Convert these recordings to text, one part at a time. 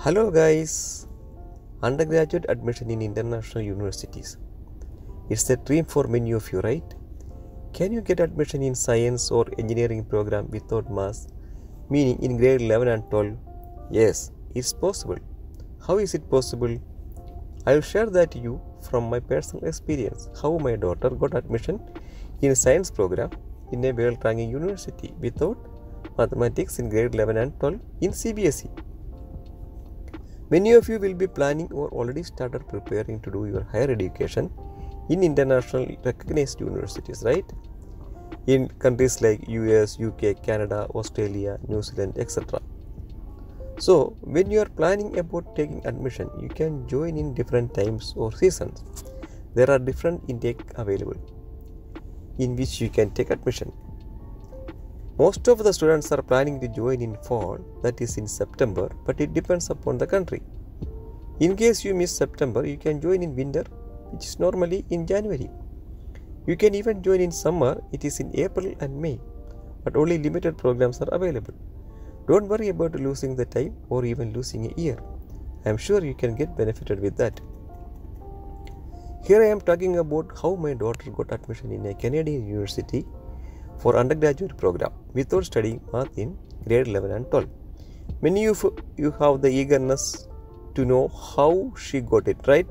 Hello guys, undergraduate admission in international universities. It's a dream for many of you, right? Can you get admission in science or engineering program without maths, meaning in grade 11 and 12? Yes, it's possible. How is it possible? I will share that to you from my personal experience how my daughter got admission in a science program in a world-ranking university without mathematics in grade 11 and 12 in CBSE. Many of you will be planning or already started preparing to do your higher education in international recognized universities, right? In countries like US, UK, Canada, Australia, New Zealand, etc. So, when you are planning about taking admission, you can join in different times or seasons. There are different intake available in which you can take admission. Most of the students are planning to join in fall, that is in September, but it depends upon the country. In case you miss September, you can join in winter, which is normally in January. You can even join in summer, it is in April and May, but only limited programs are available. Don't worry about losing the time or even losing a year. I am sure you can get benefited with that. Here I am talking about how my daughter got admission in a Canadian university for undergraduate program without studying math in grade 11 and 12. Many of you have the eagerness to know how she got it, right?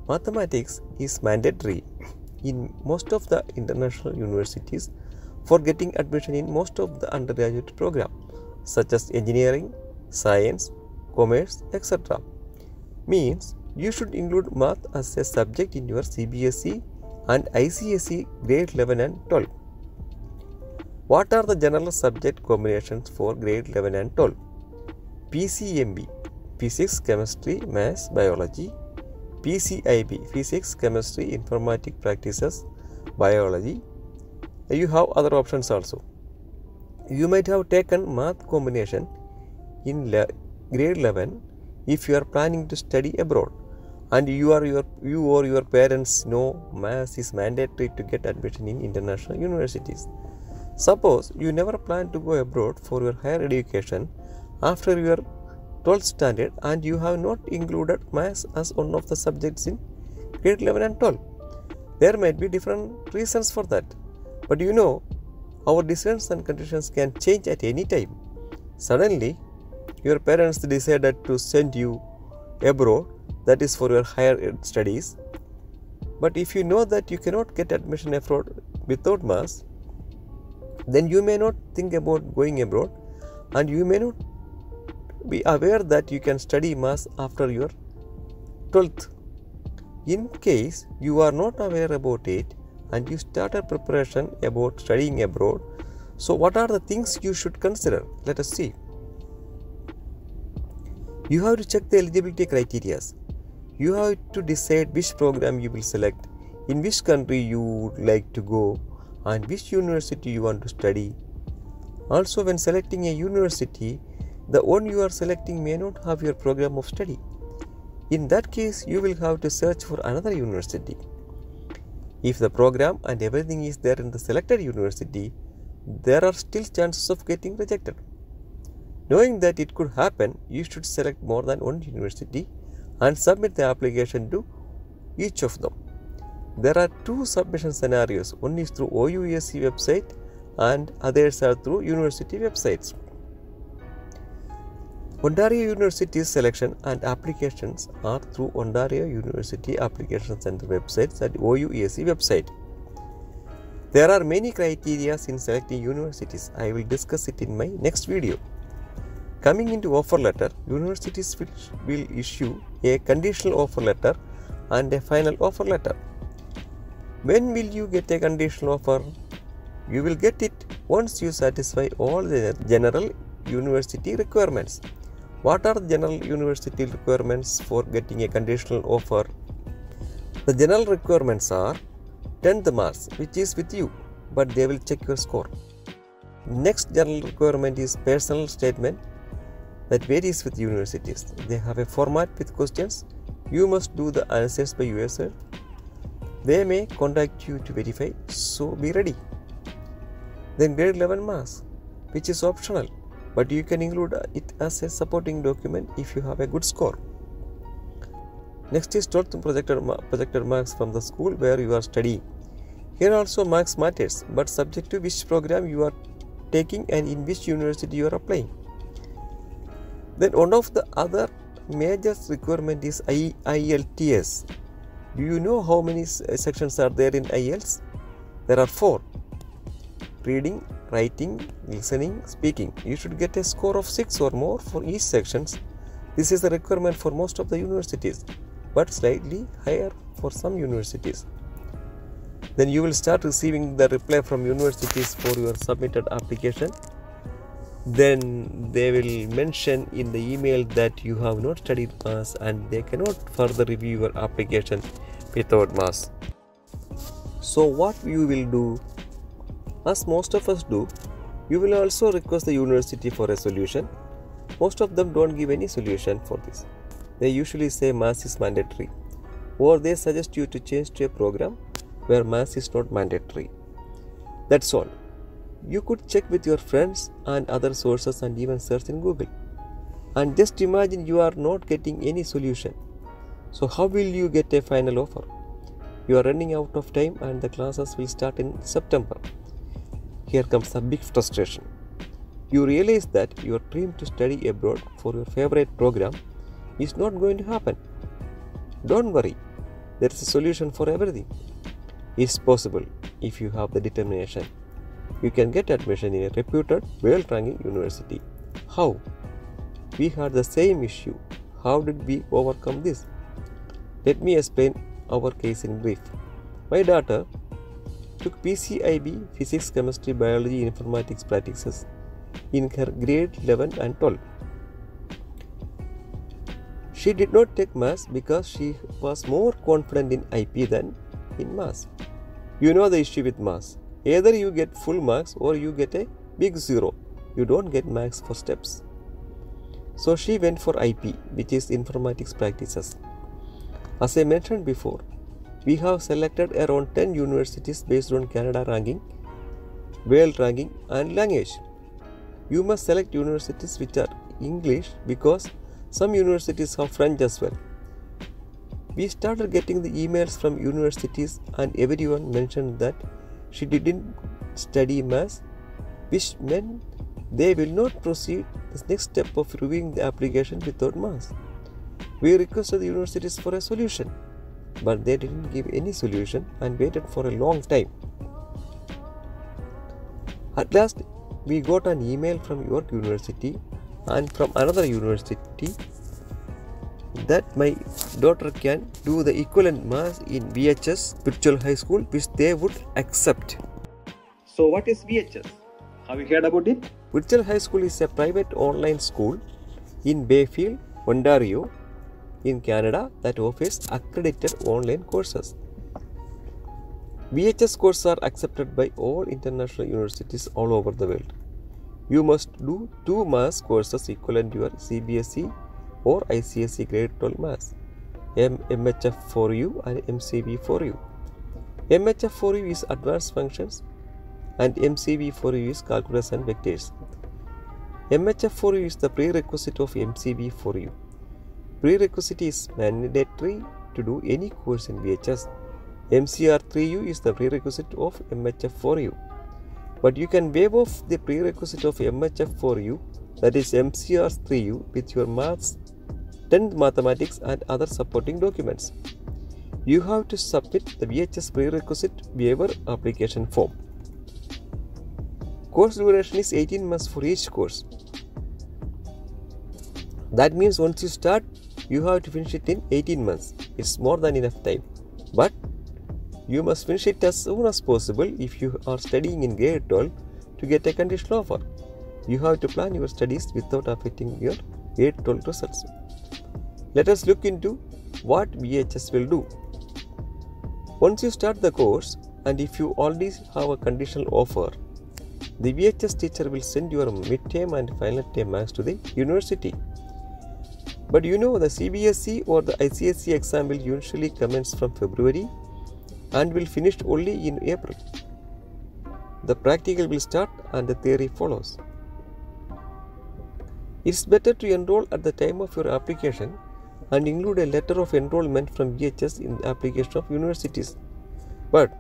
Mathematics is mandatory in most of the international universities for getting admission in most of the undergraduate program such as engineering, science, commerce, etc. Means you should include math as a subject in your CBSE and ICSE grade 11 and 12. What are the general subject combinations for grade 11 and 12? PCMB, Physics, Chemistry, Maths, Biology. PCIB, Physics, Chemistry, Informatic Practices, Biology. You have other options also. You might have taken math combination in grade 11 if you are planning to study abroad and you or your parents know maths is mandatory to get admission in international universities. Suppose you never plan to go abroad for your higher education after your 12th standard and you have not included maths as one of the subjects in grade 11 and 12. There might be different reasons for that. But you know, our decisions and conditions can change at any time. Suddenly, your parents decided to send you abroad, that is for your higher studies. But if you know that you cannot get admission abroad without maths, then you may not think about going abroad and you may not be aware that you can study maths after your 12th. In case you are not aware about it and you started preparation about studying abroad, so what are the things you should consider? Let us see. You have to check the eligibility criteria. You have to decide which program you will select, in which country you would like to go, and which university you want to study. Also, when selecting a university, the one you are selecting may not have your program of study. In that case, you will have to search for another university. If the program and everything is there in the selected university, there are still chances of getting rejected. Knowing that it could happen, you should select more than one university and submit the application to each of them. There are two submission scenarios. One is through OUSC website and others are through university websites. Ontario University's selection and applications are through Ontario University Application Centre websites at OUSC website. There are many criteria in selecting universities. I will discuss it in my next video. Coming into offer letter, universities will issue a conditional offer letter and a final offer letter. When will you get a conditional offer? You will get it once you satisfy all the general university requirements. What are the general university requirements for getting a conditional offer? The general requirements are 10th marks, which is with you, but they will check your score. Next general requirement is personal statement that varies with universities. They have a format with questions. You must do the answers by yourself. They may contact you to verify, so be ready. Then grade 11 maths, which is optional. but you can include it as a supporting document if you have a good score. Next is 12th projected marks from the school where you are studying. Here also marks matters, but subject to which program you are taking and in which university you are applying. Then one of the other major requirement is IELTS. Do you know how many sections are there in IELTS? There are 4. Reading, writing, listening, speaking. You should get a score of 6 or more for each sections. This is the requirement for most of the universities, but slightly higher for some universities. Then you will start receiving the reply from universities for your submitted application. Then they will mention in the email that you have not studied maths and they cannot further review your application without maths. So what you will do, as most of us do, you will also request the university for a solution. Most of them don't give any solution for this. They usually say maths is mandatory, or they suggest you to change to a program where maths is not mandatory. That's all. You could check with your friends and other sources and even search in Google. And just imagine you are not getting any solution. So how will you get a final offer? You are running out of time and the classes will start in September. Here comes a big frustration. You realize that your dream to study abroad for your favorite program is not going to happen. Don't worry, there is a solution for everything. It's possible if you have the determination. You can get admission in a reputed, well-ranking university. How? We had the same issue. How did we overcome this? Let me explain our case in brief. My daughter took PCIB, Physics, Chemistry, Biology, Informatics practices in her grade 11 and 12. She did not take maths because she was more confident in IP than in maths. You know the issue with maths. Either you get full marks or you get a big 0. You don't get marks for steps. So she went for IP, which is Informatics practices. As I mentioned before, we have selected around 10 universities based on Canada ranking, world ranking and language. You must select universities which are English because some universities have French as well. We started getting the emails from universities and everyone mentioned that she didn't study maths, which meant they will not proceed the next step of reviewing the application without maths. We requested the universities for a solution, but they didn't give any solution and waited for a long time. At last, we got an email from York University and from another university that my daughter can do the equivalent maths in VHS Virtual High School, which they would accept. So what is VHS? Have you heard about it? Virtual High School is a private online school in Bayfield, Ontario, in Canada that offers accredited online courses. VHS courses are accepted by all international universities all over the world. You must do 2 maths courses equivalent to your CBSE or ICSE grade 12 maths, MHF for you and MCB for you. MHF for you is advanced functions and MCB for you is calculus and vectors. MHF for you is the prerequisite of MCB for you. Prerequisite is mandatory to do any course in VHS. MCR3U is the prerequisite of MHF for you. But you can waive off the prerequisite of MHF for you, that is MCR3U, with your maths, 10th mathematics and other supporting documents. You have to submit the VHS prerequisite waiver application form. Course duration is 18 months for each course. That means once you start, you have to finish it in 18 months. It's more than enough time. But you must finish it as soon as possible if you are studying in grade 12 to get a conditional offer. You have to plan your studies without affecting your grade 12 results. Let us look into what VHS will do. Once you start the course, and if you already have a conditional offer, the VHS teacher will send your mid-term and final term marks to the university. But you know the CBSE or the ICSE exam will usually commence from February and will finish only in April. The practical will start and the theory follows. It's better to enroll at the time of your application and include a letter of enrollment from VHS in the application of universities. But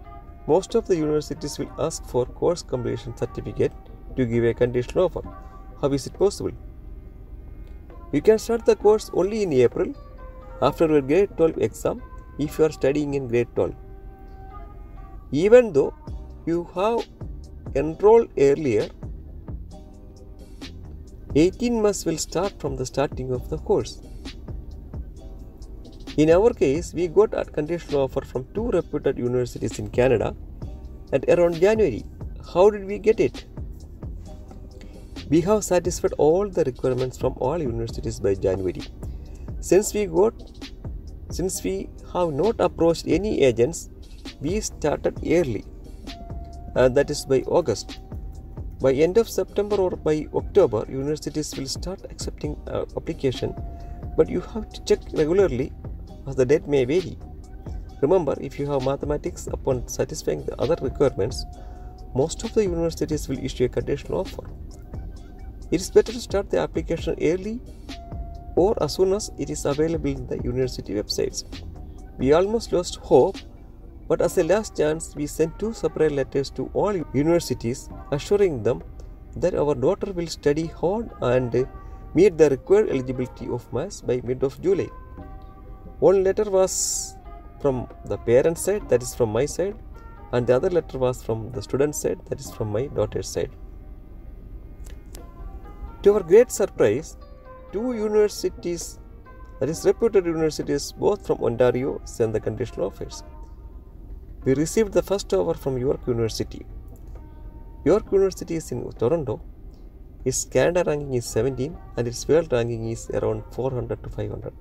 most of the universities will ask for course completion certificate to give a conditional offer. How is it possible? You can start the course only in April after your grade 12 exam if you are studying in grade 12. Even though you have enrolled earlier, 18 months will start from the starting of the course. In our case, we got a conditional offer from 2 reputed universities in Canada at around January. How did we get it? We have satisfied all the requirements from all universities by January. Since we have not approached any agents, we started early, and that is by August. By end of September or by October, universities will start accepting application, but you have to check regularly as the date may vary. Remember, if you have mathematics, upon satisfying the other requirements, most of the universities will issue a conditional offer. It is better to start the application early or as soon as it is available in the university websites. We almost lost hope, but as a last chance, we sent 2 separate letters to all universities assuring them that our daughter will study hard and meet the required eligibility of maths by mid of July. One letter was from the parents' side, that is from my side, and the other letter was from the student side, that is from my daughter's side. To our great surprise, 2 universities, that is reputed universities, both from Ontario, sent the conditional offers. We received the first offer from York University. York University is in Toronto. Its Canada ranking is 17 and its world ranking is around 400 to 500.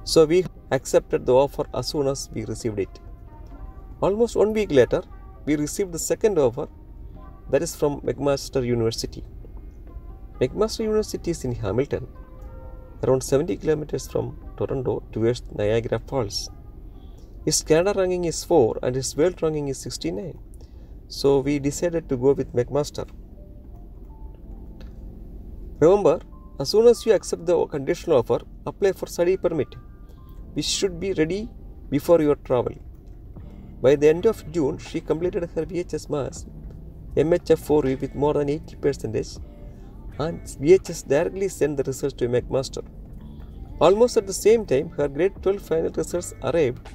So we accepted the offer as soon as we received it. Almost 1 week later, we received the second offer, that is from McMaster University. McMaster University is in Hamilton, around 70 kilometers from Toronto towards Niagara Falls. Its Canada ranking is 4 and its world ranking is 69. So we decided to go with McMaster. Remember, as soon as you accept the conditional offer, apply for study permit, which should be ready before your travel. By the end of June, she completed her VHS Maths MHF4 with more than 80%, and VHS directly sent the results to McMaster. Almost at the same time, her grade 12 final results arrived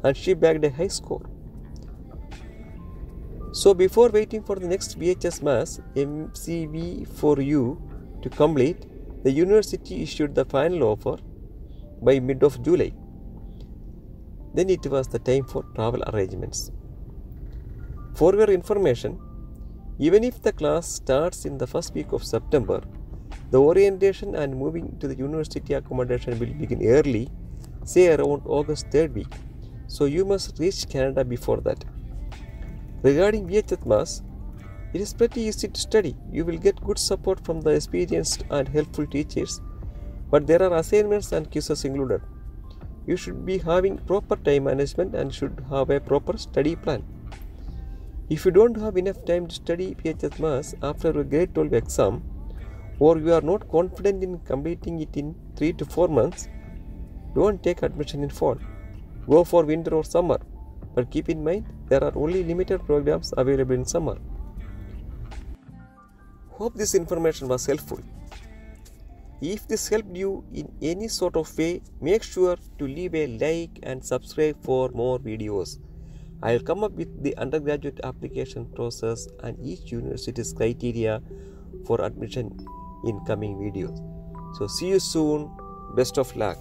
and she bagged a high score. So before waiting for the next VHS Maths MCV4U to complete, the university issued the final offer by mid of July. Then it was the time for travel arrangements. For your information, even if the class starts in the first week of September, the orientation and moving to the university accommodation will begin early, say around August 3rd week. So you must reach Canada before that. Regarding VHS Maths, it is pretty easy to study. You will get good support from the experienced and helpful teachers, but there are assignments and quizzes included. You should be having proper time management and should have a proper study plan. If you don't have enough time to study VHS Maths after a grade 12 exam, or you are not confident in completing it in 3 to 4 months, don't take admission in fall. Go for winter or summer, but keep in mind there are only limited programs available in summer. Hope this information was helpful. If this helped you in any sort of way, make sure to leave a like and subscribe for more videos. I will come up with the undergraduate application process and each university's criteria for admission in coming videos. So see you soon. Best of luck.